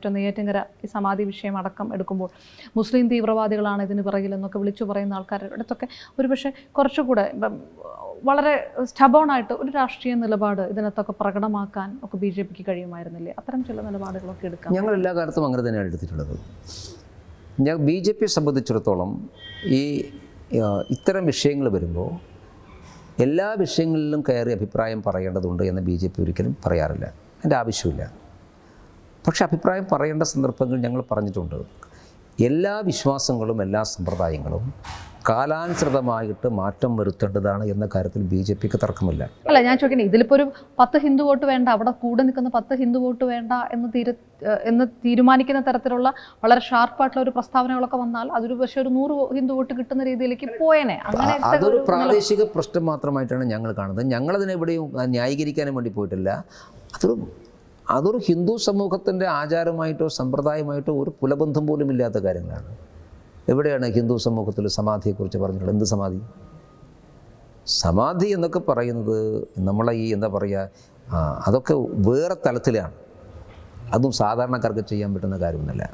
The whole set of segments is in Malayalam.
മറ്റൊന്ന് നെയ്യാറ്റിൻകര ഈ സമാധി വിഷയം അടക്കം എടുക്കുമ്പോൾ മുസ്ലിം തീവ്രവാദികളാണ് ഇതിന് പിറകിലെന്നൊക്കെ വിളിച്ചു പറയുന്ന ആൾക്കാരുടെ അടുത്തൊക്കെ ഒരുപക്ഷെ കുറച്ചുകൂടെ വളരെ സ്റ്റബോണായിട്ട് ഒരു രാഷ്ട്രീയ നിലപാട് ഇതിനകത്തൊക്കെ പ്രകടമാക്കാൻ ഒക്കെ BJPക്ക് കഴിയുമായിരുന്നില്ലേ? അത്തരം ചില നിലപാടുകളൊക്കെ എടുക്കാം. ഞങ്ങൾ എല്ലാ കാലത്തും അങ്ങനെ തന്നെയാണ് എടുത്തിട്ടുള്ളത്. BJP സംബന്ധിച്ചിടത്തോളം ഈ ഇത്തരം വിഷയങ്ങൾ വരുമ്പോൾ എല്ലാ വിഷയങ്ങളിലും കയറി അഭിപ്രായം പറയേണ്ടതുണ്ട് എന്ന് BJP ഒരിക്കലും പറയാറില്ല. അതിൻ്റെ ആവശ്യമില്ല. പക്ഷെ അഭിപ്രായം പറയേണ്ട സന്ദർഭങ്ങൾ ഞങ്ങൾ പറഞ്ഞിട്ടുണ്ട്. എല്ലാ വിശ്വാസങ്ങളും എല്ലാ സമ്പ്രദായങ്ങളും കാലാനുസൃതമായിട്ട് മാറ്റം വരുത്തേണ്ടതാണ് എന്ന കാര്യത്തിൽ BJPക്ക് തർക്കമില്ല. അല്ല, ഞാൻ ചോദിക്കുന്നത്, ഇതിലിപ്പോൾ ഒരു 10 ഹിന്ദു വോട്ട് വേണ്ട, അവിടെ കൂടെ നിൽക്കുന്ന 10 ഹിന്ദു വോട്ട് വേണ്ട എന്ന് തീരുമാനിക്കുന്ന തരത്തിലുള്ള വളരെ ഷാർപ്പായിട്ടുള്ള ഒരു പ്രസ്താവനകളൊക്കെ വന്നാൽ അതൊരു പക്ഷേ ഒരു 100 ഹിന്ദു വോട്ട് കിട്ടുന്ന രീതിയിലേക്ക് പോയേനെ. അങ്ങനെ അതൊരു പ്രാദേശിക പ്രശ്നം മാത്രമായിട്ടാണ് ഞങ്ങൾ കാണുന്നത്. ഞങ്ങളതിനെവിടെയും ന്യായീകരിക്കാനും വേണ്ടി പോയിട്ടില്ല. അതൊരു ഹിന്ദു സമൂഹത്തിൻ്റെ ആചാരമായിട്ടോ സമ്പ്രദായമായിട്ടോ ഒരു കുലബന്ധം പോലും ഇല്ലാത്ത കാര്യങ്ങളാണ്. എവിടെയാണ് ഹിന്ദു സമൂഹത്തിൽ സമാധിയെക്കുറിച്ച് പറഞ്ഞിട്ടുള്ളത്? എന്ത് സമാധി? സമാധി എന്നൊക്കെ പറയുന്നത് നമ്മളെ ഈ എന്താ പറയുക, അതൊക്കെ വേറെ തലത്തിലാണ്. അതും സാധാരണക്കാർക്ക് ചെയ്യാൻ പറ്റുന്ന കാര്യമൊന്നുമല്ല.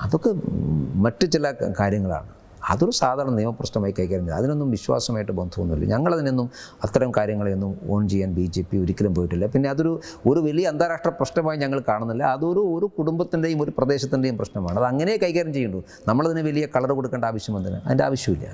അതൊക്കെ മറ്റ് ചില കാര്യങ്ങളാണ്. അതൊരു സാധാരണ നിയമപ്രശ്നമായി കൈകാര്യം ചെയ്യുക. അതിനൊന്നും വിശ്വാസമായിട്ട് ബന്ധമൊന്നുമില്ല. ഞങ്ങളതിനൊന്നും അത്തരം കാര്യങ്ങളെയൊന്നും ഓൺ ചെയ്യാൻ BJP ഒരിക്കലും പോയിട്ടില്ല. പിന്നെ ഒരു വലിയ അന്താരാഷ്ട്ര പ്രശ്നമായി ഞങ്ങൾ കാണുന്നില്ല. ഒരു കുടുംബത്തിൻ്റെയും ഒരു പ്രദേശത്തിൻ്റെയും പ്രശ്നമാണ്. അത് അങ്ങനെ കൈകാര്യം ചെയ്യേണ്ടു. നമ്മളതിന് വലിയ കളർ കൊടുക്കേണ്ട ആവശ്യം എന്തിന്? അതിൻ്റെ ആവശ്യമില്ല.